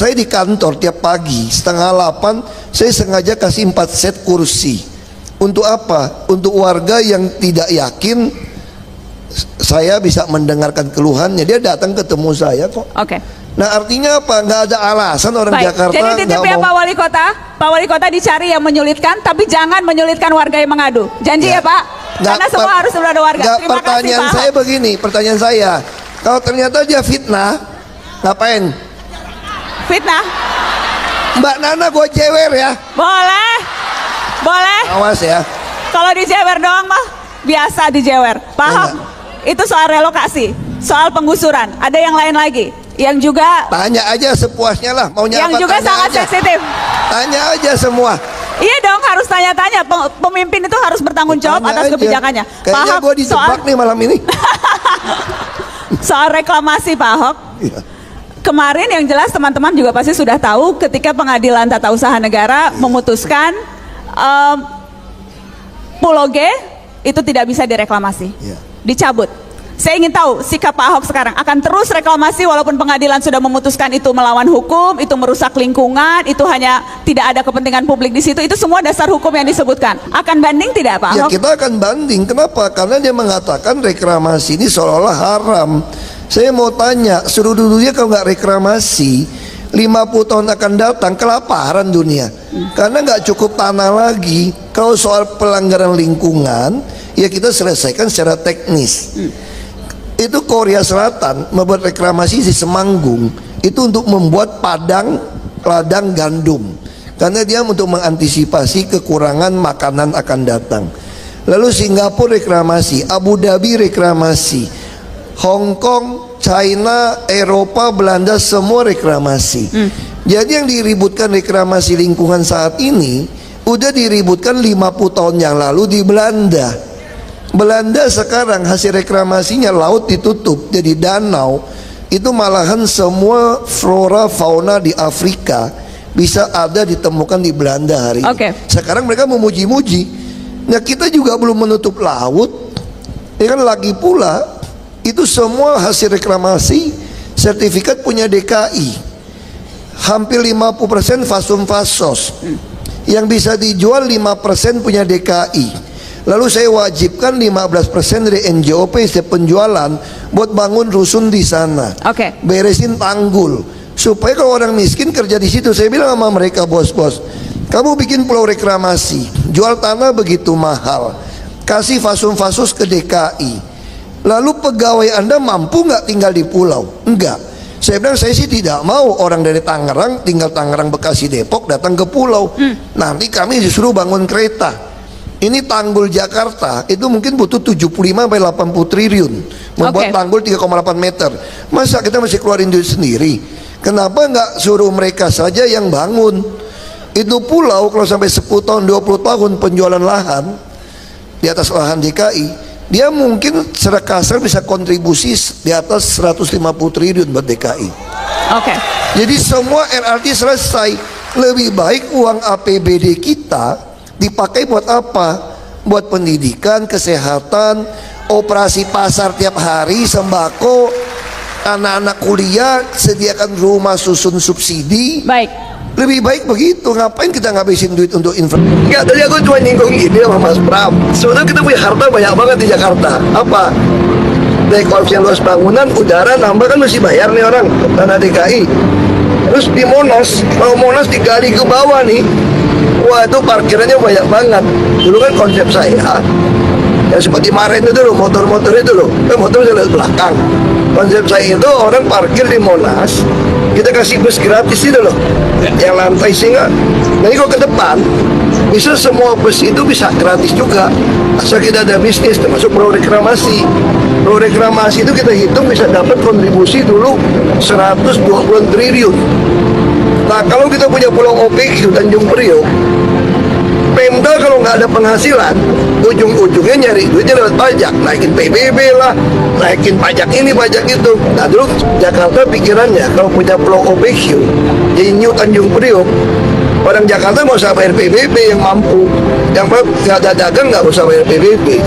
saya di kantor tiap pagi setengah 8 saya sengaja kasih 4 set kursi. Untuk apa? Untuk warga yang tidak yakin saya bisa mendengarkan keluhannya, dia datang ketemu saya kok. Oke. Nah artinya apa? Nggak ada alasan orang Baik. Jakarta Jadi titip nggak ya mau. Pak Wali Kota. Pak Wali Kota dicari yang menyulitkan, tapi jangan menyulitkan warga yang mengadu. Janji ya, Pak. Karena semua harus ada warga. Nggak, Terima pertanyaan kasih, Pak saya begini, pertanyaan saya, kalau ternyata dia fitnah, ngapain? Fitnah? Mbak Nana gue jewer ya. Boleh. Boleh. Awas ya. Kalau dijewer doang mah biasa dijewer. Paham? Itu soal relokasi, soal penggusuran. Ada yang lain lagi yang juga Tanya aja sepuasnya lah, maunya yang apa juga tanya sangat aja. sensitif. Tanya aja semua. Iya dong, harus tanya-tanya. Pemimpin itu harus bertanggung jawab Tanya atas aja. kebijakannya. Kayaknya gue dijebak nih malam ini. Soal reklamasi Pak Ahok. Iya. Kemarin yang jelas teman-teman juga pasti sudah tahu ketika Pengadilan Tata Usaha Negara memutuskan Pulau G itu tidak bisa direklamasi, dicabut. Saya ingin tahu sikap Pak Ahok sekarang, akan terus reklamasi walaupun pengadilan sudah memutuskan itu melawan hukum, itu merusak lingkungan, itu hanya tidak ada kepentingan publik di situ, itu semua dasar hukum yang disebutkan. Akan banding tidak Pak Ya Ahok? kita akan banding. Kenapa? Karena dia mengatakan reklamasi ini seolah-olah haram. Saya mau tanya, seluruh dunia kalau nggak reklamasi 50 tahun akan datang kelaparan dunia. Karena nggak cukup tanah lagi. Kalau soal pelanggaran lingkungan, ya kita selesaikan secara teknis. Itu Korea Selatan membuat reklamasi di Semanggung itu untuk membuat ladang gandum, karena dia untuk mengantisipasi kekurangan makanan akan datang. Lalu Singapura reklamasi, Abu Dhabi reklamasi, Hong Kong, China, Eropa, Belanda semua reklamasi. Jadi yang diributkan reklamasi lingkungan saat ini udah diributkan 50 tahun yang lalu di Belanda. Belanda sekarang hasil reklamasinya laut ditutup jadi danau, itu malahan semua flora fauna di Afrika bisa ada ditemukan di Belanda hari ini. Sekarang mereka memuji-muji. Nah kita juga belum menutup laut, ya kan, lagi pula itu semua hasil reklamasi sertifikat punya DKI. Hampir 50% fasum fasos, yang bisa dijual 5% punya DKI. Lalu saya wajibkan 15% dari NJOP setiap penjualan buat bangun rusun di sana. Beresin tanggul supaya kalau orang miskin kerja di situ. Saya bilang sama mereka, bos-bos, kamu bikin pulau reklamasi, jual tanah begitu mahal, kasih fasum-fasus ke DKI. Lalu pegawai Anda mampu nggak tinggal di pulau? Enggak. Saya bilang saya sih tidak mau orang dari Tangerang tinggal Tangerang, Bekasi, Depok datang ke pulau. Nanti kami disuruh bangun kereta. Ini tanggul Jakarta itu mungkin butuh 75 sampai 80 triliun membuat tanggul 3,8 meter. Masa kita masih keluarin duit sendiri? Kenapa nggak suruh mereka saja yang bangun? Itu pulau kalau sampai 10 tahun 20 tahun penjualan lahan di atas lahan DKI, dia mungkin secara kasar bisa kontribusi di atas 150 triliun buat DKI. Jadi semua LRT selesai. Lebih baik uang APBD kita dipakai buat apa? Buat pendidikan, kesehatan, operasi pasar tiap hari, sembako, anak-anak kuliah, sediakan rumah susun subsidi. Lebih baik begitu. Ngapain kita ngabisin duit untuk infrastruktur? Enggak, tadi aku cuma nyinggung gini sama Mas Pram. Sebenarnya kita punya harta banyak banget di Jakarta. Apa? Dari korupsi luas bangunan, udara nambah kan mesti bayar nih orang tanah DKI. Terus di Monas, kalau Monas digali ke bawah nih, wah itu parkirannya banyak banget. Dulu kan konsep saya, ya seperti kemarin itu loh, motor-motor itu loh, kan motor saya lihat belakang. Konsep saya itu orang parkir di Monas, kita kasih bus gratis itu loh, yang lantai singa. Jadi kalau ke depan, bisa semua bus itu bisa gratis juga, asal kita ada bisnis, termasuk pro reklamasi. Pro reklamasi itu kita hitung bisa dapat kontribusi dulu 120 triliun. Nah kalau kita punya pulau OPQ Tanjung Priok, Pemda kalau nggak ada penghasilan, ujung-ujungnya nyari duitnya lewat pajak, naikin PBB lah, naikin pajak ini, pajak itu. Nah dulu Jakarta pikirannya kalau punya pulau OPQ, jadi New Tanjung Priok, Orang Jakarta nggak usah bayar PBB yang mampu, yang nggak ada dagang nggak usah bayar PBB.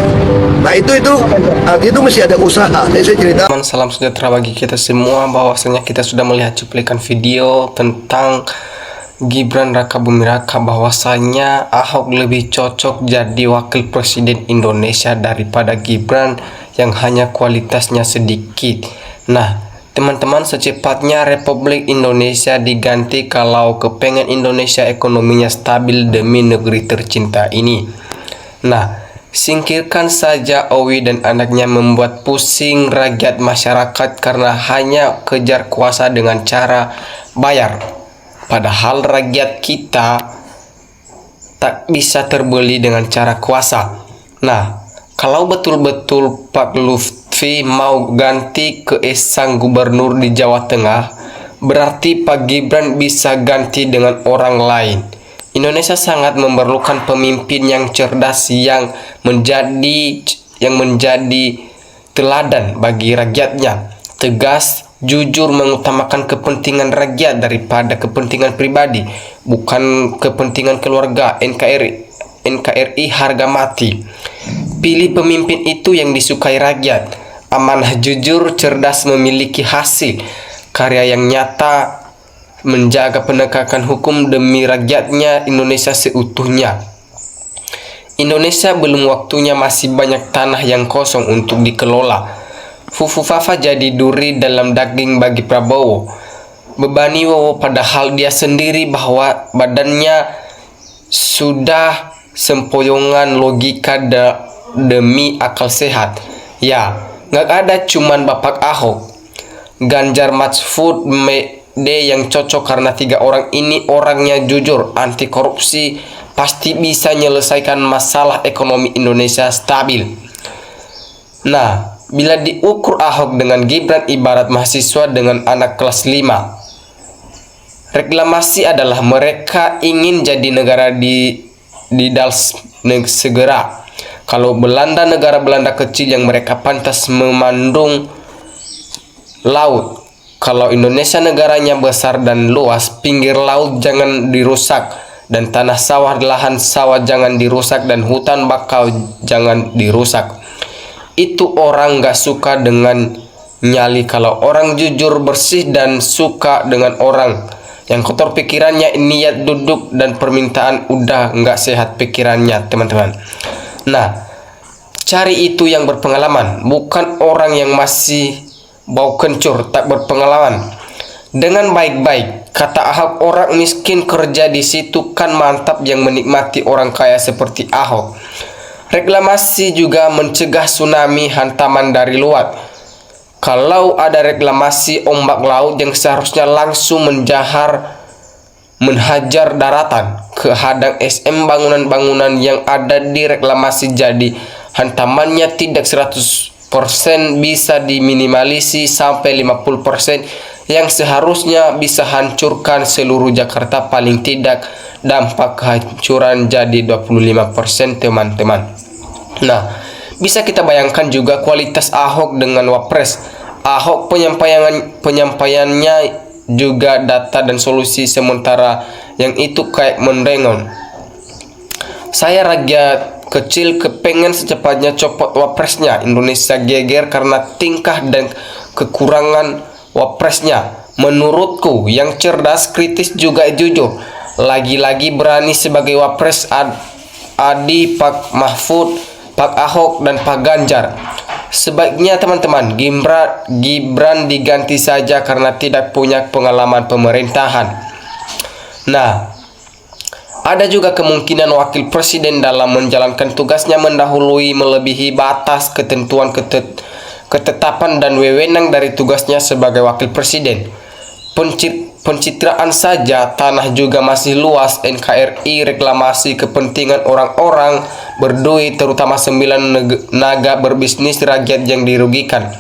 Nah itu mesti ada usaha. Saya cerita. Salam sejahtera bagi kita semua. Bahwasanya kita sudah melihat cuplikan video tentang Gibran Rakabuming Raka, bahwasanya Ahok lebih cocok jadi wakil presiden Indonesia daripada Gibran yang hanya kualitasnya sedikit. Nah, teman-teman, secepatnya Republik Indonesia diganti kalau kepengen Indonesia ekonominya stabil demi negeri tercinta ini. Nah, singkirkan saja Owi dan anaknya membuat pusing rakyat masyarakat karena hanya kejar kuasa dengan cara bayar. Padahal rakyat kita tak bisa terbeli dengan cara kuasa. Nah, kalau betul-betul Pak Lutfi mau ganti keesang gubernur di Jawa Tengah, berarti Pak Gibran bisa ganti dengan orang lain. Indonesia sangat memerlukan pemimpin yang cerdas yang menjadi teladan bagi rakyatnya, tegas, jujur, mengutamakan kepentingan rakyat daripada kepentingan pribadi, bukan kepentingan keluarga. NKRI harga mati. Pilih pemimpin itu yang disukai rakyat, amanah, jujur, cerdas, memiliki hasil karya yang nyata, menjaga penegakan hukum demi rakyatnya Indonesia seutuhnya. Indonesia belum waktunya, masih banyak tanah yang kosong untuk dikelola. Fufu Fafa jadi duri dalam daging bagi Prabowo. Bebani Wowo padahal dia sendiri bahwa badannya sudah sempoyongan logika demi akal sehat. Ya, nggak ada cuman Bapak Ahok, Ganjar Mahfud MD yang cocok karena 3 orang ini orangnya jujur, anti korupsi, pasti bisa menyelesaikan masalah ekonomi Indonesia stabil. Nah, bila diukur Ahok dengan Gibran ibarat mahasiswa dengan anak kelas 5. Reklamasi adalah mereka ingin jadi negara di segera. Kalau Belanda, negara Belanda kecil yang mereka pantas memandung laut. Kalau Indonesia negaranya besar dan luas, pinggir laut jangan dirusak, dan tanah sawah, lahan sawah jangan dirusak, dan hutan bakau jangan dirusak. Itu orang gak suka dengan nyali. Kalau orang jujur, bersih, dan suka dengan orang yang kotor pikirannya, niat duduk dan permintaan, udah nggak sehat pikirannya, teman-teman. Nah, cari itu yang berpengalaman, bukan orang yang masih bau kencur, tak berpengalaman. Dengan baik-baik, kata Ahok, orang miskin kerja di situ kan mantap, yang menikmati orang kaya seperti Ahok. Reklamasi juga mencegah tsunami, hantaman dari luar. Kalau ada reklamasi, ombak laut yang seharusnya langsung menhajar daratan, kehadang SM bangunan-bangunan yang ada di reklamasi, jadi hantamannya tidak 100% bisa diminimalisi sampai 50%, yang seharusnya bisa hancurkan seluruh Jakarta, paling tidak dampak kehancuran jadi 25%, teman-teman. Nah, bisa kita bayangkan juga kualitas Ahok dengan Wapres. Ahok penyampaiannya juga data dan solusi, sementara yang itu kayak mendengon. Saya rakyat kecil kepengen secepatnya copot Wapresnya. Indonesia geger karena tingkah dan kekurangan Wapresnya. Menurutku yang cerdas, kritis, juga jujur. Lagi-lagi berani sebagai Wapres Adi, Pak Mahfud, Pak Ahok, dan Pak Ganjar. Sebaiknya teman-teman, Gibran diganti saja karena tidak punya pengalaman pemerintahan. Nah, ada juga kemungkinan wakil presiden dalam menjalankan tugasnya mendahului melebihi batas ketentuan ketetapan dan wewenang dari tugasnya sebagai wakil presiden. Pencitraan saja, tanah juga masih luas, NKRI, reklamasi, kepentingan orang-orang berduit, terutama 9 naga berbisnis, rakyat yang dirugikan.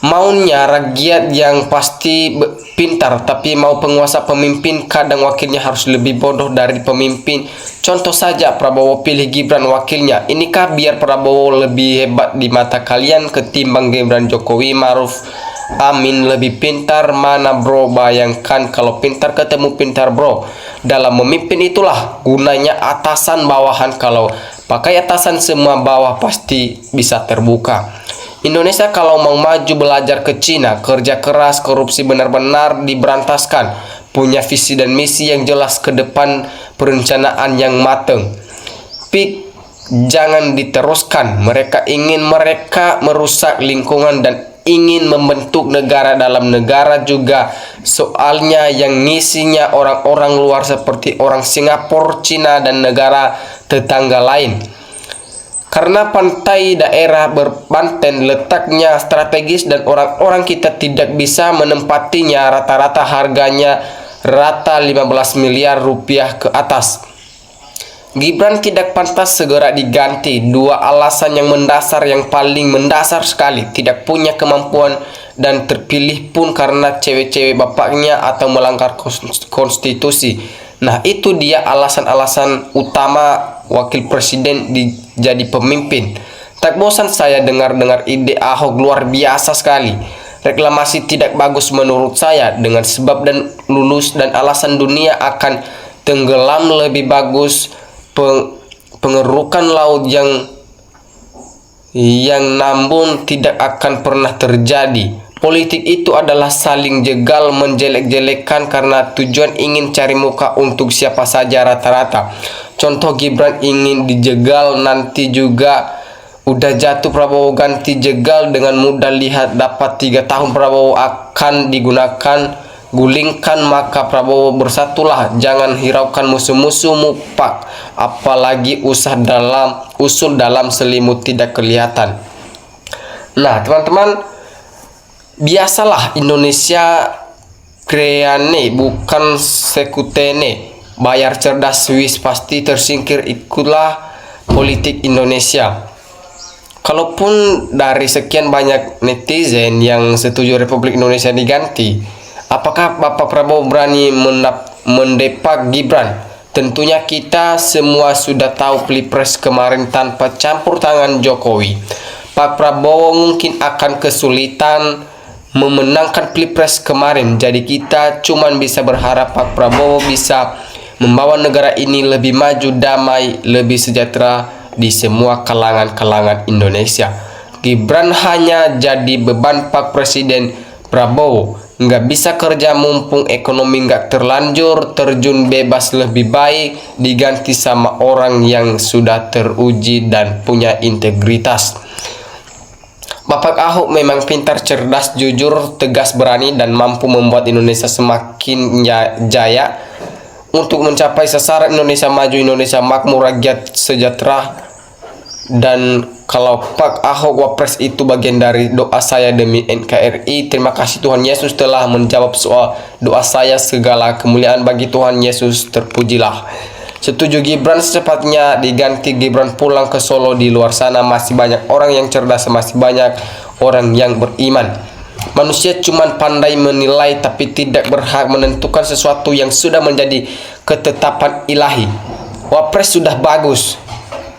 Maunya rakyat yang pasti pintar, tapi mau penguasa pemimpin, kadang wakilnya harus lebih bodoh dari pemimpin. Contoh saja, Prabowo pilih Gibran wakilnya. Inikah biar Prabowo lebih hebat di mata kalian ketimbang Gibran? Jokowi, Maruf Amin lebih pintar mana bro? Bayangkan kalau pintar ketemu pintar bro. Dalam memimpin itulah gunanya atasan bawahan. Kalau pakai atasan semua bawah pasti bisa terbuka. Indonesia kalau mau maju belajar ke Cina, kerja keras, korupsi benar-benar diberantaskan, punya visi dan misi yang jelas ke depan, perencanaan yang matang. Pik jangan diteruskan. Mereka merusak lingkungan dan ingin membentuk negara dalam negara juga. Soalnya yang ngisinya orang-orang luar seperti orang Singapura, Cina, dan negara tetangga lain. Karena pantai daerah berpanten letaknya strategis dan orang-orang kita tidak bisa menempatinya, rata-rata harganya rata 15 miliar rupiah ke atas. Gibran tidak pantas segera diganti. Dua alasan yang mendasar, yang paling mendasar sekali: tidak punya kemampuan dan terpilih pun karena cewek-cewek bapaknya atau melanggar konstitusi. Nah, itu dia alasan-alasan utama wakil presiden jadi pemimpin. Tak bosan saya dengar-dengar ide Ahok luar biasa sekali. Reklamasi tidak bagus menurut saya dengan sebab dan lulus dan alasan dunia akan tenggelam lebih bagus. Pengerukan laut yang namun tidak akan pernah terjadi. Politik itu adalah saling jegal menjelek-jelekan karena tujuan ingin cari muka untuk siapa saja rata-rata. Contoh Gibran ingin dijegal, nanti juga udah jatuh Prabowo ganti jegal dengan mudah. Lihat dapat 3 tahun Prabowo akan digunakan, gulingkan maka Prabowo bersatulah. Jangan hiraukan musuh-musuhmu Pak, apalagi usul dalam selimut tidak kelihatan. Nah teman-teman, biasalah Indonesia kreane bukan sekutene. Bayar cerdas Swiss pasti tersingkir, ikutlah politik Indonesia. Kalaupun dari sekian banyak netizen yang setuju Republik Indonesia diganti, apakah Bapak Prabowo berani mendepak Gibran? Tentunya kita semua sudah tahu Pilpres kemarin tanpa campur tangan Jokowi, Pak Prabowo mungkin akan kesulitan memenangkan Pilpres kemarin. Jadi kita cuman bisa berharap Pak Prabowo bisa membawa negara ini lebih maju, damai, lebih sejahtera di semua kalangan-kalangan Indonesia. Gibran hanya jadi beban Pak Presiden Prabowo. Nggak bisa kerja mumpung ekonomi nggak terlanjur, terjun bebas lebih baik diganti sama orang yang sudah teruji dan punya integritas. Bapak Ahok memang pintar, cerdas, jujur, tegas, berani, dan mampu membuat Indonesia semakin jaya. Untuk mencapai sasaran Indonesia maju, Indonesia makmur, rakyat sejahtera. Dan kalau Pak Ahok Wapres itu bagian dari doa saya demi NKRI. Terima kasih Tuhan Yesus telah menjawab soal doa saya. Segala kemuliaan bagi Tuhan Yesus, terpujilah. Setuju Gibran secepatnya diganti. Gibran pulang ke Solo. Di luar sana masih banyak orang yang cerdas, masih banyak orang yang beriman. Manusia cuma pandai menilai tapi tidak berhak menentukan sesuatu yang sudah menjadi ketetapan ilahi. Wapres sudah bagus,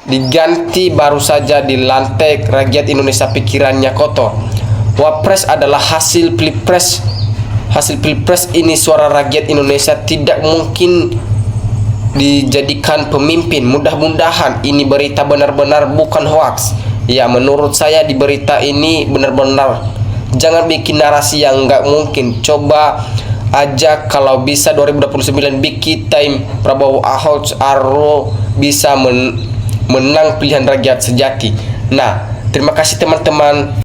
diganti baru saja dilantik. Rakyat Indonesia pikirannya kotor. Wapres adalah hasil Pilpres. Hasil Pilpres ini suara rakyat Indonesia, tidak mungkin dijadikan pemimpin. Mudah-mudahan ini berita benar-benar bukan hoax. Ya, menurut saya di berita ini benar-benar. Jangan bikin narasi yang nggak mungkin. Coba aja kalau bisa 2029 bikin time Prabowo Ahok Aro bisa menang pilihan rakyat sejati. Nah, terima kasih teman-teman.